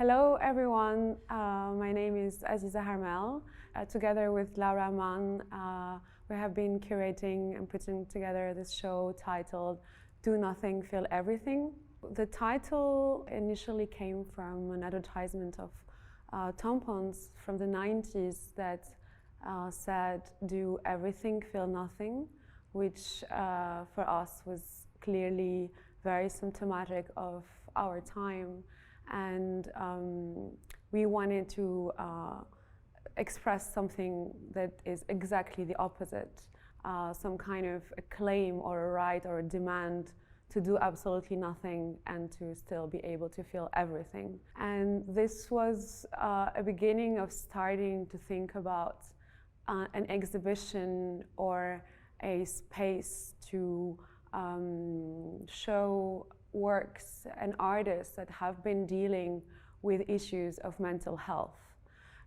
Hello everyone, my name is Aziza Harmel. Together with Laura Amann, we have been curating and putting together this show titled Do Nothing, Feel Everything. The title initially came from an advertisement of tampons from the 90s that said do everything, feel nothing, which for us was clearly very symptomatic of our time. And we wanted to express something that is exactly the opposite, some kind of a claim or a right or a demand to do absolutely nothing and to still be able to feel everything. And this was a beginning of starting to think about an exhibition or a space to show works and artists that have been dealing with issues of mental health.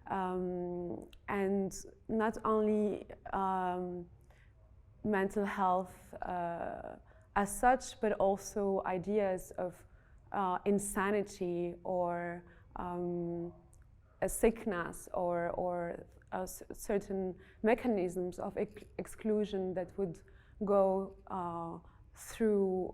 And not only mental health as such, but also ideas of insanity or a sickness or certain mechanisms of exclusion that would go through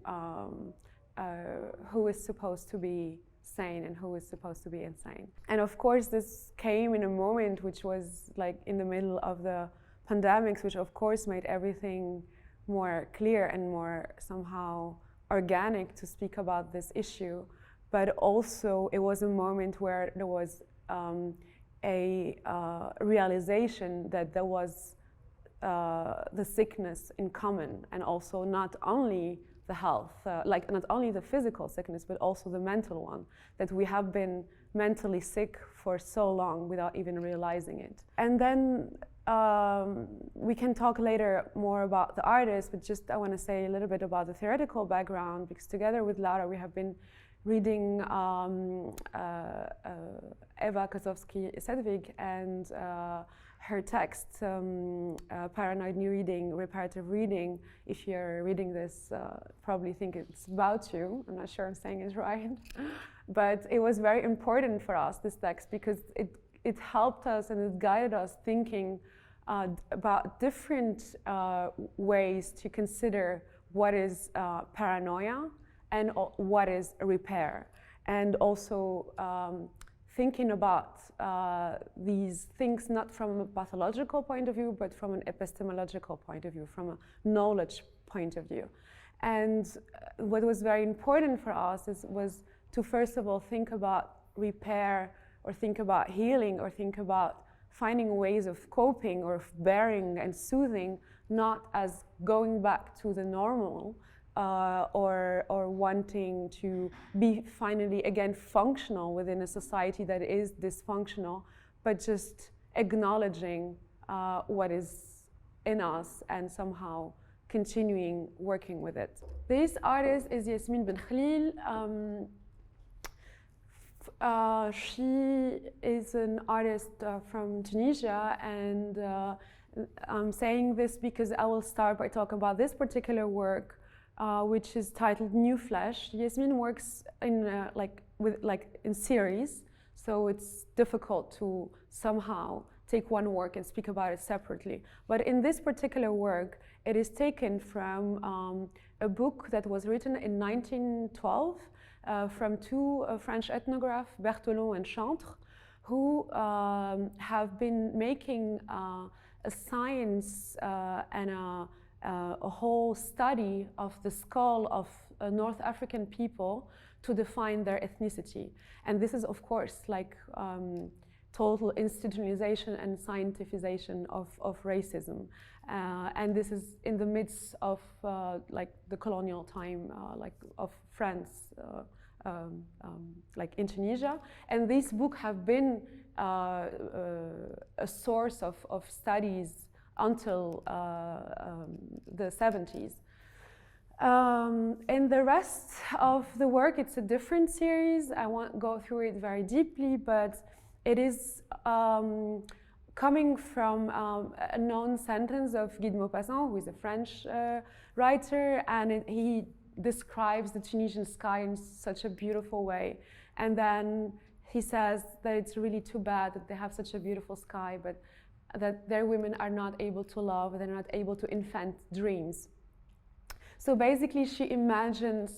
who is supposed to be sane and who is supposed to be insane. And of course this came in a moment which was like in the middle of the pandemics, which of course made everything more clear and more somehow organic to speak about this issue. But also it was a moment where there was a realization that there was the sickness in common, and also not only the health, like not only the physical sickness, but also the mental one, that we have been mentally sick for so long without even realizing it. And then we can talk later more about the artist, but just I want to say a little bit about the theoretical background, because together with Laura we have been reading Eva Kosowski-Sedgwick and her text, Paranoid New Reading, Reparative Reading. If you're reading this, probably think it's about you. I'm not sure I'm saying it right. But it was very important for us, this text, because it helped us and it guided us thinking about different ways to consider what is paranoia and what is repair. And also thinking about these things not from a pathological point of view, but from an epistemological point of view, from a knowledge point of view. And what was very important for us was to first of all think about repair, or think about healing, or think about finding ways of coping or of bearing and soothing, not as going back to the normal, or wanting to be finally again functional within a society that is dysfunctional, but just acknowledging what is in us and somehow continuing working with it. This artist is Yesmine Ben Khelil. She is an artist from Tunisia, and I'm saying this because I will start by talking about this particular work, which is titled New Flesh. Yesmine works in in series, so it's difficult to somehow take one work and speak about it separately. But in this particular work, it is taken from a book that was written in 1912 from two French ethnographers, Berthelon and Chantre, who have been making a science and a whole study of the skull of North African people to define their ethnicity. And this is, of course, like total institutionalization and scientificization of racism. And this is in the midst of like the colonial time, like of France, like in Tunisia. And these books have been a source of studies until the 70s. And the rest of the work, it's a different series. I won't go through it very deeply, but it is coming from a known sentence of Guy de Maupassant, who is a French writer, and he describes the Tunisian sky in such a beautiful way. And then he says that it's really too bad that they have such a beautiful sky, but that their women are not able to love, they're not able to invent dreams. So basically she imagines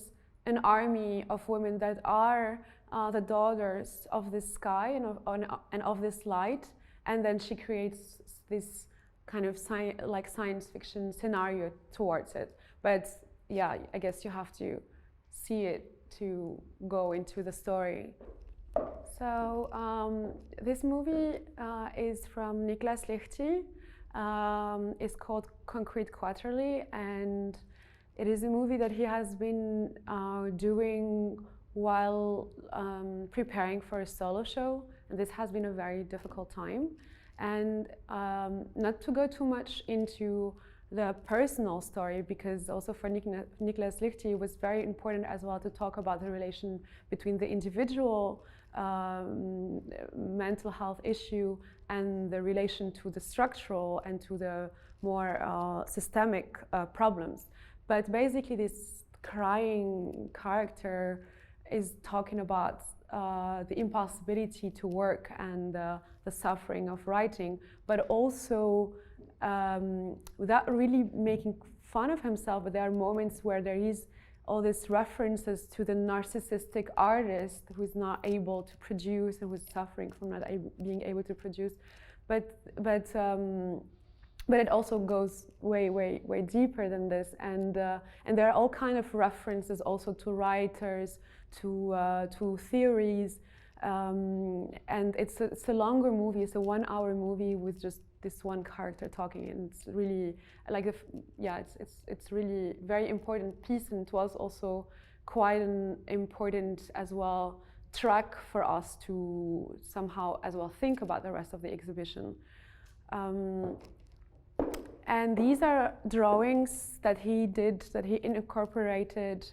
an army of women that are the daughters of this sky and of this light, and then she creates this kind of science fiction scenario towards it. But yeah, I guess you have to see it to go into the story. So this movie is from Niklas Lichti. It's called Concrete Quarterly, and it is a movie that he has been doing while preparing for a solo show, and this has been a very difficult time. And not to go too much into the personal story, because also for Niklas Lichti it was very important as well to talk about the relation between the individual mental health issue and the relation to the structural and to the more systemic problems. But basically this crying character is talking about the impossibility to work and the suffering of writing, but also without really making fun of himself. But there are moments where there is all these references to the narcissistic artist who's not able to produce and who's suffering from not being able to produce. But it also goes way deeper than this, and there are all kind of references also to writers, to theories, and it's a longer movie. It's a 1 hour movie with just this one character talking, and it's really like it's really very important piece, and it was also quite an important as well track for us to somehow as well think about the rest of the exhibition. And these are drawings that he did, that he incorporated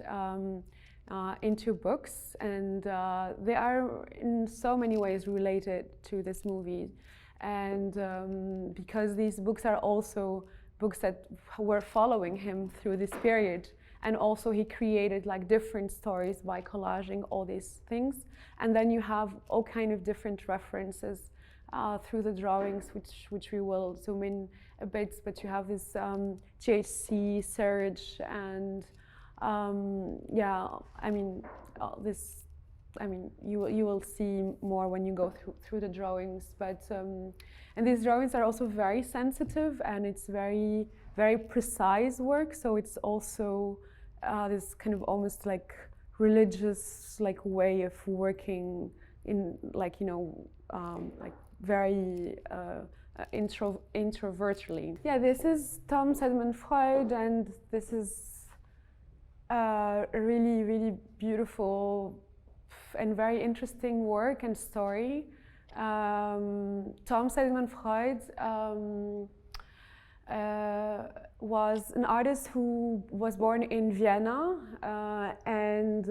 into books, and they are in so many ways related to this movie. And because these books are also books that were following him through this period, and also he created like different stories by collaging all these things, and then you have all kind of different references through the drawings, which we will zoom in a bit. But you have this THC surge, and yeah, I mean this. I mean, you will see more when you go through the drawings. But and these drawings are also very sensitive, and it's very precise work. So it's also this kind of almost like religious like way of working in like like very introvertly. Yeah, this is Seidmann Freud, and this is a really beautiful and very interesting work and story. Seidmann Freud was an artist who was born in Vienna, and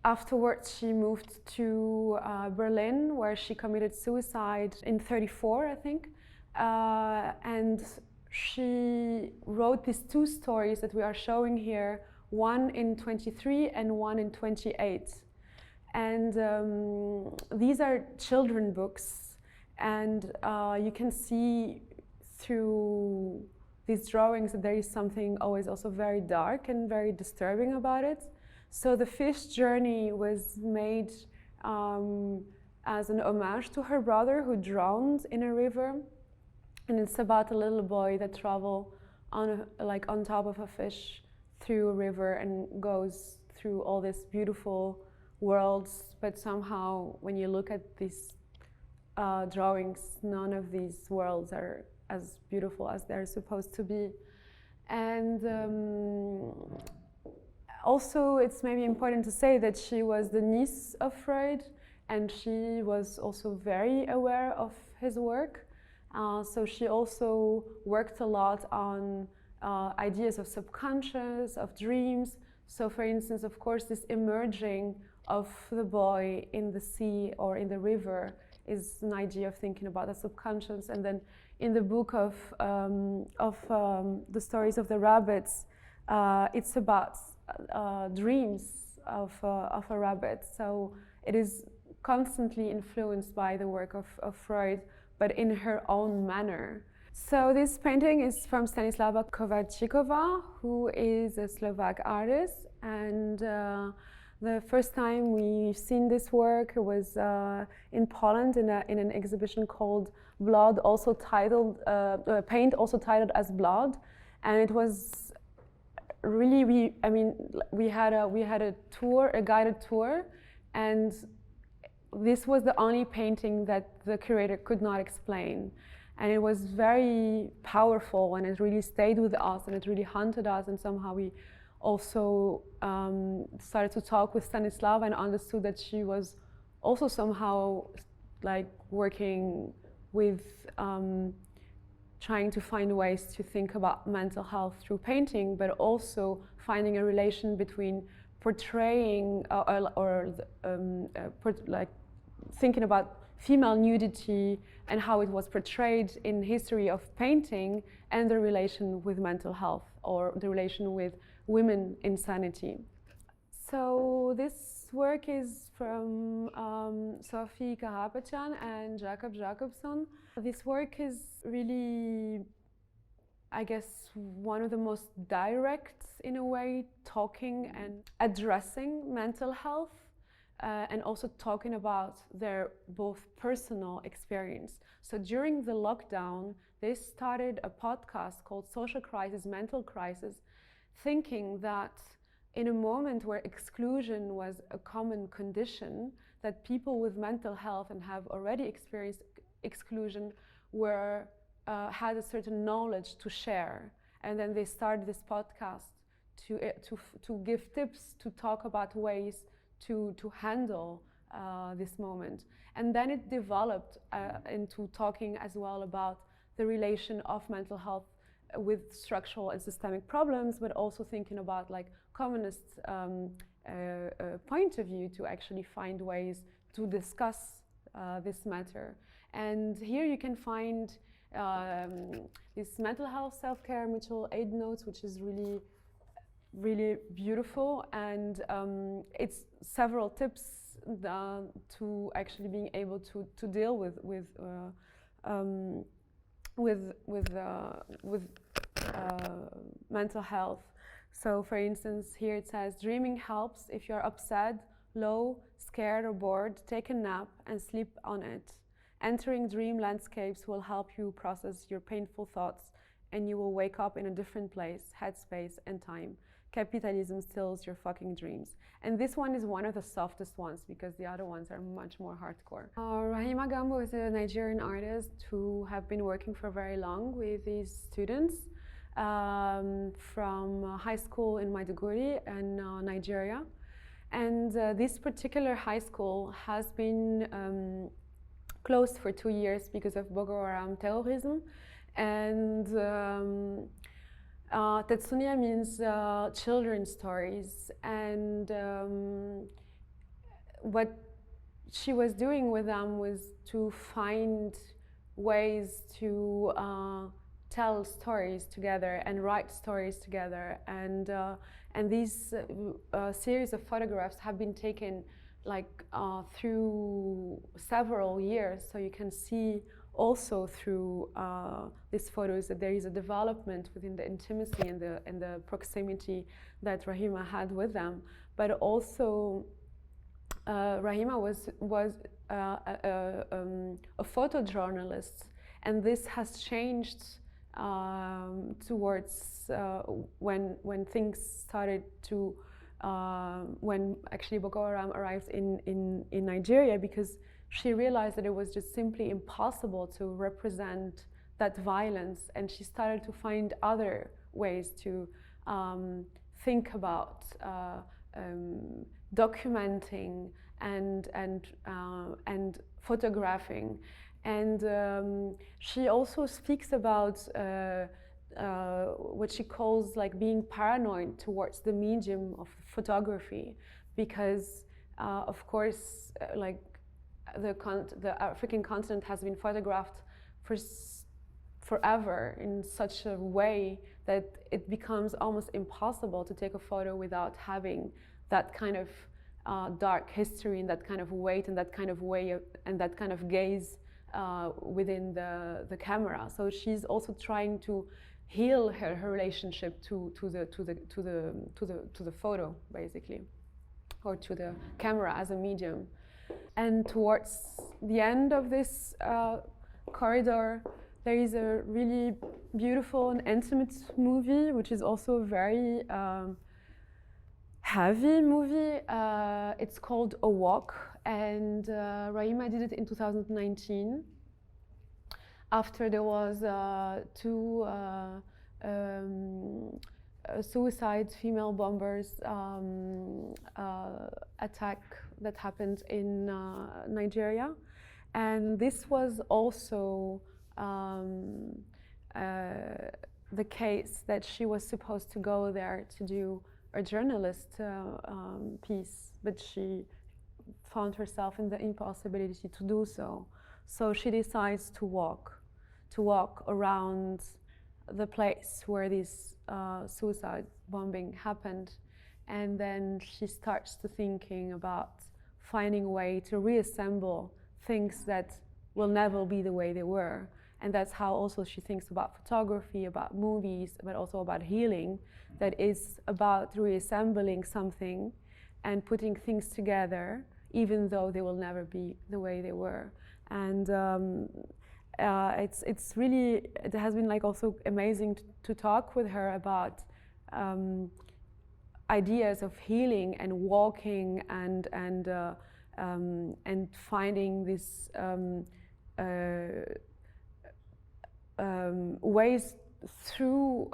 afterwards she moved to Berlin, where she committed suicide in 1934, I think. And she wrote these two stories that we are showing here, one in 1923 and one in 1928. And these are children books, and you can see through these drawings that there is something always also very dark and very disturbing about it. So the fish journey was made as an homage to her brother who drowned in a river, and it's about a little boy that travels on top of a fish through a river and goes through all these beautiful worlds, but somehow when you look at these drawings, none of these worlds are as beautiful as they're supposed to be. And also it's maybe important to say that she was the niece of Freud, and she was also very aware of his work. So she also worked a lot on ideas of subconscious, of dreams. So for instance, of course, this emerging of the boy in the sea or in the river is an idea of thinking about the subconscious. And then in the book of the stories of the rabbits, it's about dreams of a rabbit. So it is constantly influenced by the work of Freud, but in her own manner. So this painting is from Stanislava Kovalcikova, who is a Slovak artist, and the first time we've seen this work was in Poland in an exhibition called Blood, also titled Paint, also titled as Blood, and it was really we had a tour, a guided tour, and this was the only painting that the curator could not explain. And it was very powerful, and it really stayed with us, and it really haunted us, and somehow we also started to talk with Stanislava and understood that she was also somehow like working with trying to find ways to think about mental health through painting, but also finding a relation between portraying like thinking about female nudity and how it was portrayed in history of painting, and the relation with mental health or the relation with women insanity. So this work is from Sophie Carapetian and Jakob Jakobsen. This work is really, I guess, one of the most direct, in a way, talking and addressing mental health. And also talking about their both personal experience. So during the lockdown, they started a podcast called Social Crisis, Mental Crisis, thinking that in a moment where exclusion was a common condition, that people with mental health and have already experienced exclusion had a certain knowledge to share. And then they started this podcast to give tips, to talk about ways to handle this moment. And then it developed into talking as well about the relation of mental health with structural and systemic problems, but also thinking about like communist point of view to actually find ways to discuss this matter. And here you can find this mental health self-care mutual aid notes, which is really beautiful, and it's several tips to actually being able to deal with mental health. So for instance, here it says, dreaming helps. If you're upset, low, scared or bored, take a nap and sleep on it. Entering dream landscapes will help you process your painful thoughts, and you will wake up in a different place, headspace and time. Capitalism steals your fucking dreams. And this one is one of the softest ones because the other ones are much more hardcore. Rahima Gambo is a Nigerian artist who have been working for very long with these students from high school in Maiduguri in Nigeria. And this particular high school has been closed for 2 years because of Boko Haram terrorism. And Tetsunia means children's stories, and what she was doing with them was to find ways to tell stories together and write stories together, and these series of photographs have been taken like through several years, so you can see also through these photos that there is a development within the intimacy and the proximity that Rahima had with them. But also Rahima was a photojournalist, and this has changed towards when things started to when actually Boko Haram arrived in Nigeria, because she realized that it was just simply impossible to represent that violence, and she started to find other ways to think about documenting and photographing. And she also speaks about what she calls like being paranoid towards the medium of photography, because of course like the African continent has been photographed forever in such a way that it becomes almost impossible to take a photo without having that kind of dark history and that kind of weight and that kind of way and that kind of gaze within the camera. So she's also trying to heal her relationship to the photo, basically, or to the camera as a medium. And towards the end of this corridor, there is a really beautiful and intimate movie, which is also a very heavy movie. It's called A Walk, and Rahima did it in 2019. After there was two suicide female bombers attack that happened in Nigeria, and this was also the case that she was supposed to go there to do a journalist piece, but she found herself in the impossibility to do so. So she decides to walk around the place where this suicide bombing happened, and then she starts to thinking about finding a way to reassemble things that will never be the way they were. And that's how also she thinks about photography, about movies, but also about healing, that is about reassembling something and putting things together, even though they will never be the way they were. And it's really, it has been like also amazing to talk with her about ideas of healing and walking and finding this ways through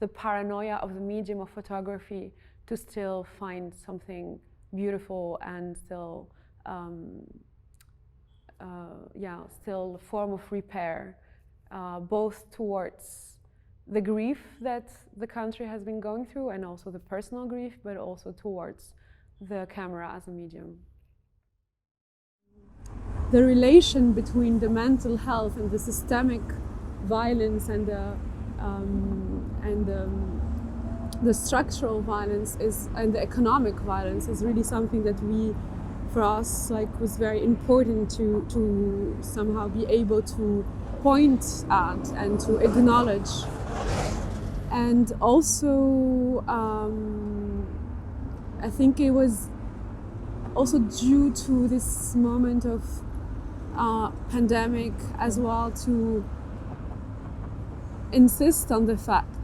the paranoia of the medium of photography to still find something beautiful and still still a form of repair, both towards the grief that the country has been going through and also the personal grief, but also towards the camera as a medium. The relation between the mental health and the systemic violence and the structural violence and the economic violence is really something that for us, was very important to somehow be able to point at and to acknowledge. And also, I think it was also due to this moment of pandemic as well, to insist on the fact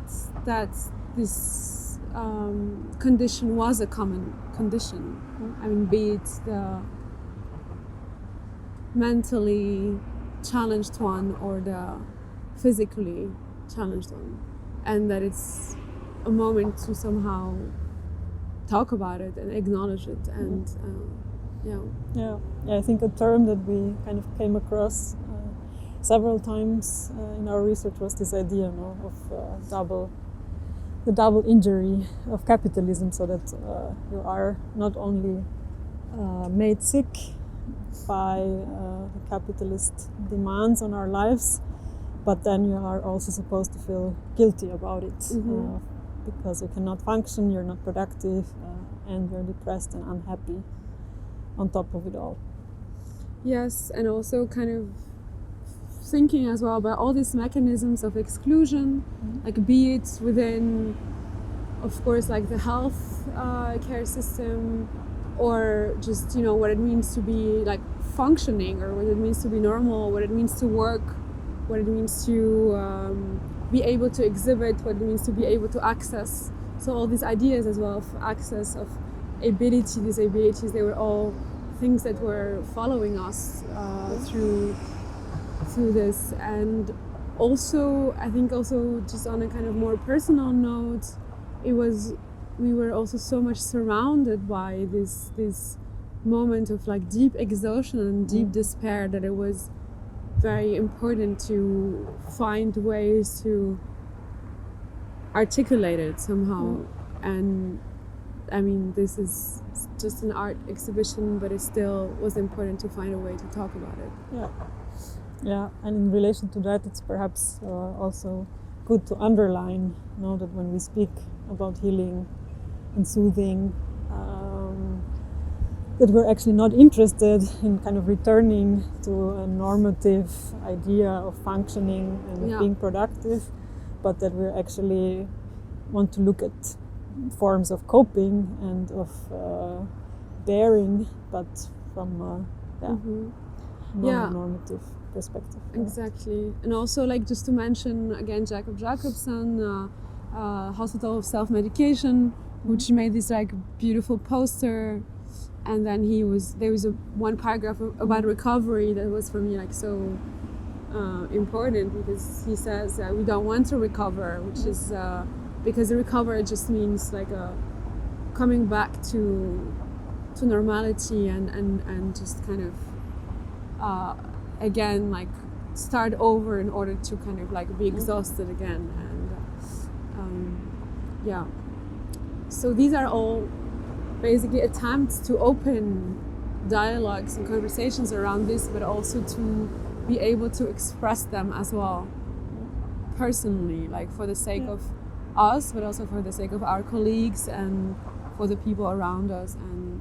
that this condition was a common condition. I mean, be it the mentally challenged one or the physically challenged one, and that it's a moment to somehow talk about it and acknowledge it. And yeah, I think a term that we kind of came across several times in our research was this idea of the double injury of capitalism, so that you are not only made sick by the capitalist demands on our lives, but then you are also supposed to feel guilty about it, because you cannot function, you're not productive, and you're depressed and unhappy on top of it all. Yes, and also kind of thinking as well about all these mechanisms of exclusion, like be it within, of course, like the health care system, or just what it means to be like functioning, or what it means to be normal, what it means to work, what it means to be able to exhibit, what it means to be able to access. So all these ideas as well of access, of ability, these abilities, they were all things that were following us through this. And also, I think also just on a kind of more personal note, we were also so much surrounded by this moment of like deep exhaustion and deep despair, that it was very important to find ways to articulate it somehow. And I mean, this is just an art exhibition, but it still was important to find a way to talk about it. Yeah, and in relation to that, it's perhaps also good to underline, that when we speak about healing and soothing, that we're actually not interested in kind of returning to a normative idea of functioning and being productive, but that we actually want to look at forms of coping and of bearing, but from a non-normative perspective. Exactly. And also, like, just to mention again, Jakob Jakobsen, Hospital of Self-Medication, which made this like beautiful poster, and then there was one paragraph about recovery that was for me like so important, because he says we don't want to recover, which is because the recovery just means like coming back to normality and just kind of again like start over in order to kind of like be exhausted again. And so these are all basically attempts to open dialogues and conversations around this, but also to be able to express them as well personally, like for the sake of us, but also for the sake of our colleagues and for the people around us. And